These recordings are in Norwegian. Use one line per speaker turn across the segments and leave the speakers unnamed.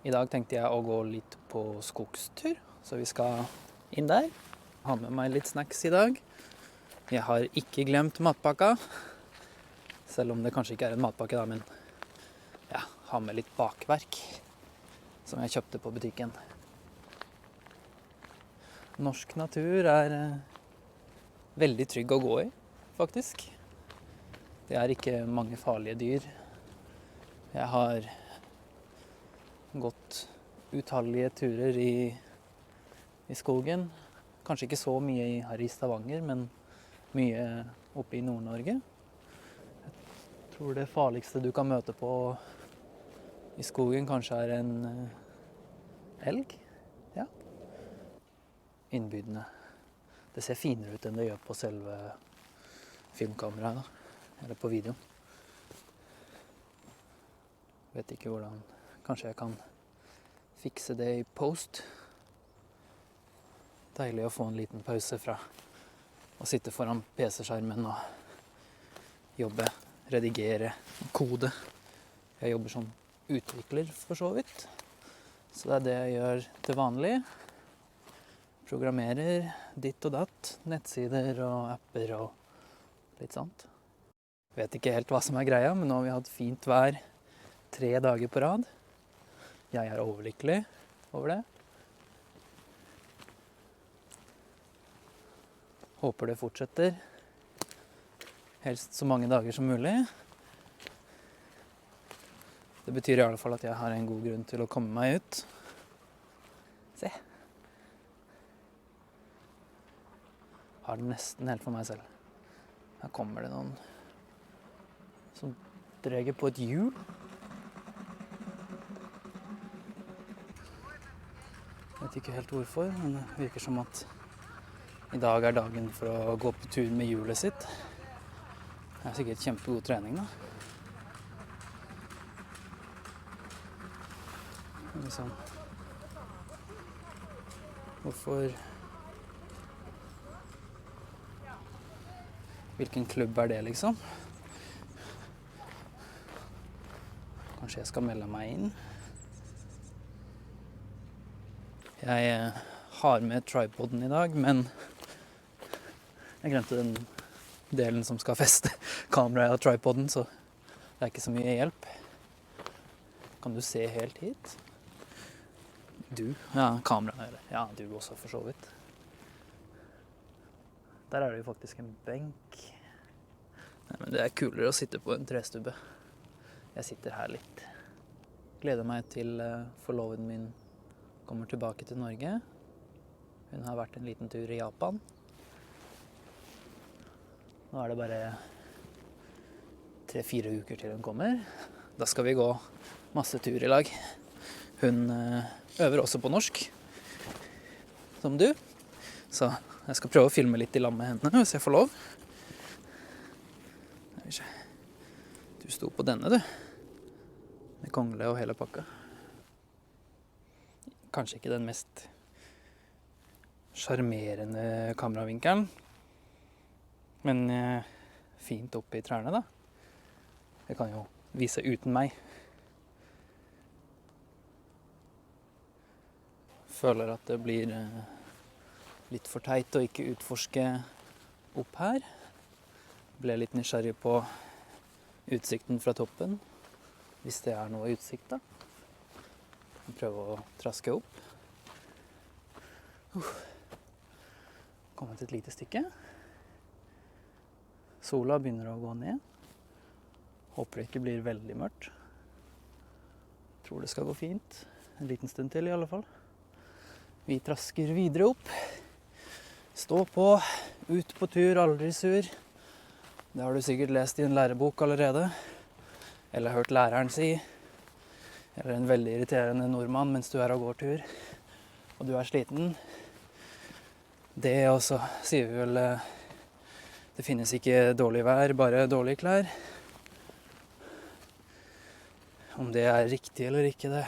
I dag tenkte jeg å gå litt på skogstur, så vi skal inn der. Ha med meg litt snacks i dag. Jeg har ikke glemt matpakka, selv om det kanskje ikke er en matpakke da, men ja, ha med litt bakverk som jeg kjøpte på butikken. Norsk natur er veldig trygg å gå i, faktisk. Det er ikke mange farlige dyr. Jeg har gått utallige turer i skogen. Kanskje ikke så mye her i Stavanger, men mye oppe i Nord-Norge. Jeg tror det farligste du kan møte på i skogen kanskje er en elg. Ja. Innbydende. Det ser finere ut enn det gjør på selve filmkameraet, da. Eller på video. Vet ikke hvordan. Kanskje jeg kan fikse det i post. Deilig å få en liten pause fra å sitte foran PC-skjermen og jobbe, redigere, kode. Jeg jobber som utvikler for så vidt. Så det er det jeg gjør til vanlig. Programmerer ditt og datt, nettsider og apper og litt sånt. Vet ikke helt hva som er greia, men nå har vi hatt fint vær 3 dager på rad. Jeg er overlykkelig over det. Håper det fortsetter. Helst så mange dager som mulig. Det betyr i alle fall at jeg har en god grunn til å komme meg ut. Se. Har den nesten helt for meg selv. Her kommer det noen som dreger på et hjul. Jeg vet ikke helt hvorfor, men det virker som at i dag er dagen for å gå på tur med hjulet sitt. Det er sikkert kjempegod trening, da. Liksom. Hvorfor... Hvilken klubb er det, liksom? Kanskje jeg skal melde meg inn? Jeg har med tripoden i dag, men jeg glemte den delen som skal feste kameraet og tripoden, så det er ikke så mye hjelp. Kan du se helt hit? Du? Ja, kameraet. Ja, du også for så vidt. Der er det jo faktisk en benk. Nei, men det er kulere å sitte på en trestubbe. Jeg sitter her litt. Gleder meg til forloveden min kommer tilbake til Norge. Hun har vært en liten tur i Japan. Nå er det bare 3-4 uker til hun kommer. Da skal vi gå masse tur i lag. Hun øver også på norsk, som du. Så jeg skal prøve å filme litt i lag med henne, hvis jeg får lov. Du sto på denne, du. Med kongle og hele pakka. Kanskje ikke den mest charmerende kameravinkelen. Men fint oppe i trærne, da. Jeg kan jo vise uten meg. Føler at det blir litt for teit å ikke utforske opp her. Ble litt nysgjerrig på utsikten fra toppen, hvis det er noe utsikt da. Prøve å traske opp. Kommet et lite stykke. Sola begynner å gå ned. Håper det ikke blir veldig mørkt. Tror det skal gå fint. En liten stund til i alle fall. Vi trasker videre opp. Stå på, ut på tur, aldri sur. Det har du sikkert lest i en lærebok allerede. Eller hørt læreren si. Eller en veldig irriterende nordmann mens du er og går tur. Og du er sliten. Det også sier vi vel, det finnes ikke dårlig vær, bare dårlige klær. Om det er riktig eller ikke, det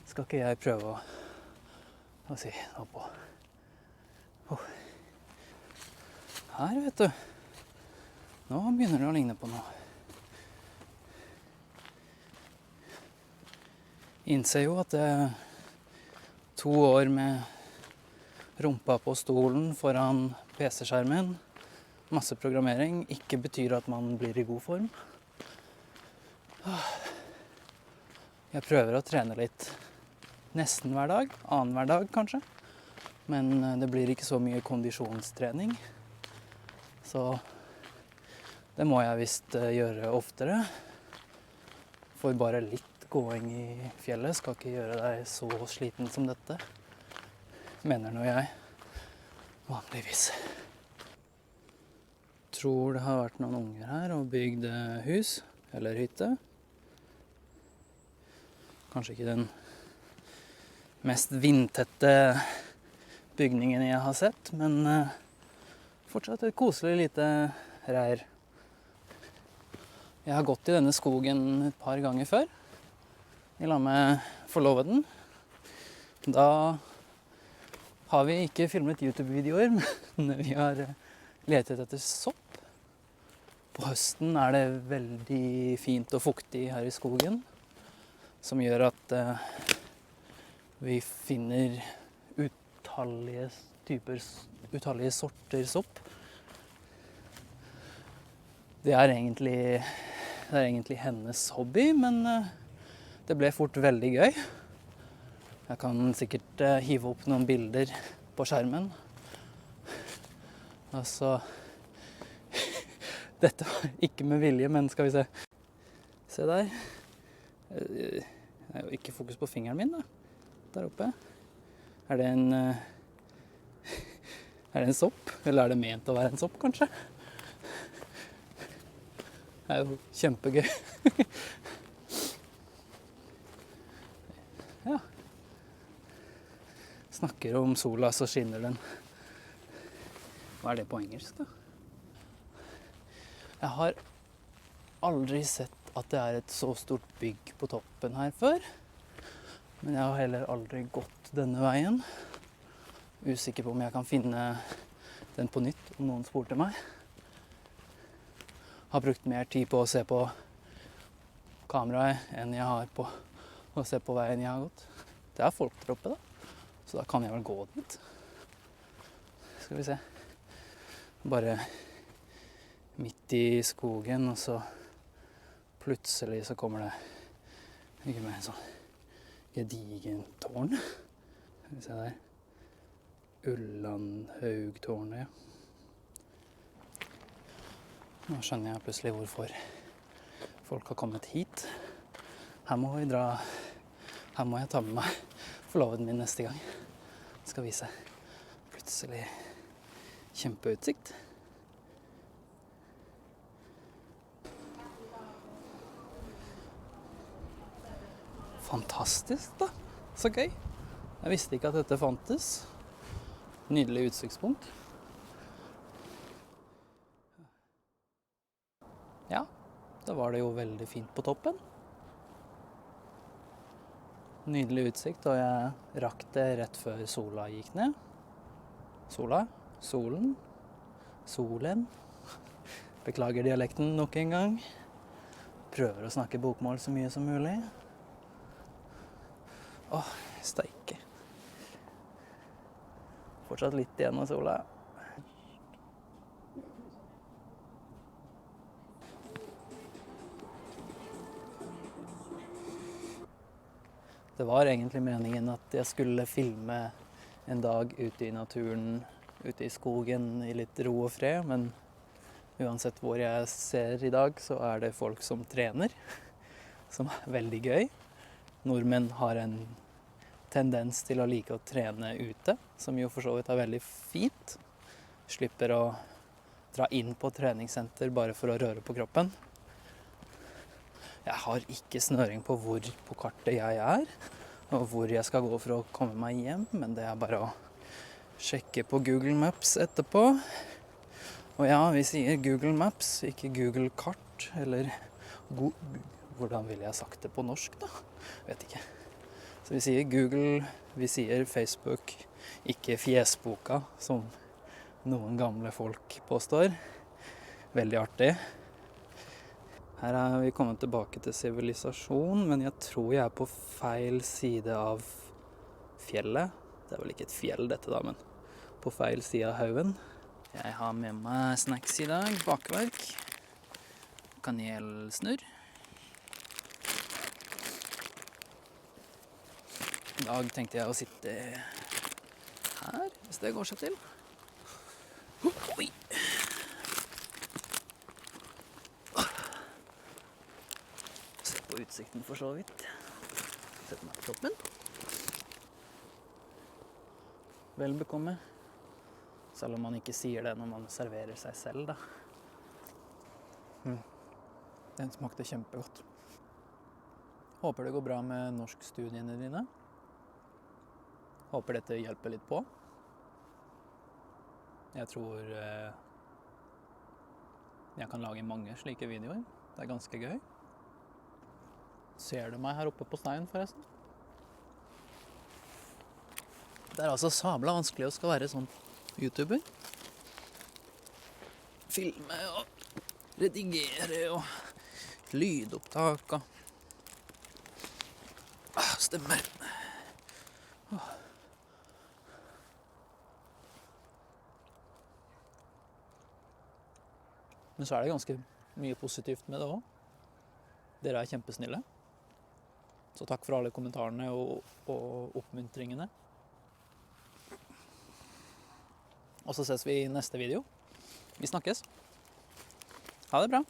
skal ikke jeg prøve å si noe på. Her, vet du. Nå begynner det å ligne på noe. innser jo at 2 år med rumpa på stolen foran PC-skjermen, masse programmering, ikke betyr at man blir i god form. Jeg prøver å trene litt nesten hver dag, annenhver dag kanskje. Men det blir ikke så mye kondisjonstrening. Så det må jeg visst gjøre oftere. For bare litt gåing i fjellet skal ikke gjøre deg så sliten som dette. Mener nå jeg, vanligvis. Tror det har vært noen unger her og bygd hus eller hytte. Kanskje ikke den mest vindtette bygningen jeg har sett, men fortsatt et koselig lite reir. Jeg har gått i denne skogen et par ganger før, i lag med forloveden. Da har vi ikke filmet YouTube-videoer, men vi har letet etter sopp. På høsten er det veldig fint og fuktig her i skogen, som gjør at vi finner utallige sorter sopp. Det er egentlig hennes hobby, men det ble fort veldig gøy. Jeg kan sikkert hive opp noen bilder på skjermen. Altså, dette var ikke med vilje, men skal vi se. Se der. Det er jo ikke fokus på fingeren min da, der oppe. Er det en sopp? Eller er det ment å være en sopp, kanskje? Det er jo kjempegøy. Ja. Snakker om sola, så skinner den. Hva er det på engelsk, da? Jeg har aldri sett at det er et så stort bygg på toppen her før. Men jeg har heller aldri gått denne veien. Usikker på om jeg kan finne den på nytt, om noen spurte meg. Har brukt mer tid på å se på kameraet enn jeg har på å se på veien jeg har gått. Det er folk der oppe da, så da kan jeg vel gå dit. Skal vi se. Bare midt i skogen, og så plutselig så kommer det ikke med en sånn gedigen tårn. Skal vi se der. Ullandhaugtårnet, ja. Nå skjønner jeg plutselig hvorfor folk har kommet hit. Her må jeg ta med meg forloveden min neste gang. Skal vise plutselig kjempeutsikt. Fantastisk da, så gøy. Jeg visste ikke at dette fantes. Nydelig utsiktspunkt. Ja, da var det jo veldig fint på toppen. Nydelig utsikt, og jeg rakk det rett før sola gikk ned. Solen. Beklager dialekten nok en gang. Prøver å snakke bokmål så mye som mulig. Åh, steike. Fortsatt litt igjen av sola. Det var egentlig meningen at jeg skulle filme en dag ute i naturen, ute i skogen, i litt ro og fred, men uansett hvor jeg ser i dag, så er det folk som trener, som er veldig gøy. Nordmenn har en tendens til å like å trene ute, som jo for så vidt er veldig fint. Slipper å dra inn på treningssenter bare for å røre på kroppen. Jeg har ikke snøring på hvor på kartet jeg er, og hvor jeg skal gå for å komme meg hjem, men det er bare å sjekke på Google Maps etterpå. Og ja, vi sier Google Maps, ikke Google Kart, eller hvordan ville jeg sagt det på norsk da? Vet ikke. Så vi sier Google, vi sier Facebook, ikke fjesboka, som noen gamle folk påstår. Veldig artig. Her er vi kommet tilbake til sivilisasjon, men jeg tror jeg er på feil side av fjellet. Det er vel ikke et fjell dette da, men på feil side av haugen. Jeg har med meg snacks i dag, bakverk, kanelsnurr. I dag tenkte jeg å sitte her, hvis det går seg til. Oi! Se på utsikten for så vidt. Sett meg på toppen. Vel bekomme. Selv om man ikke sier det når man serverer seg selv, da. Den smakte kjempegodt. Håper det går bra med norskstudiene dine. Håper dette hjelper litt på. Jeg tror jeg kan lage mange slike videoer. Det er ganske gøy. Ser du meg her oppe på steinen, forresten? Det er altså sabla vanskelig å skal være sånn YouTuber. Filme og redigere og lydopptak og... stemmer. Men så er det ganske mye positivt med det også. Dere er kjempesnille. Så takk for alle kommentarene og oppmuntringene. Og så ses vi i neste video. Vi snakkes. Ha det bra.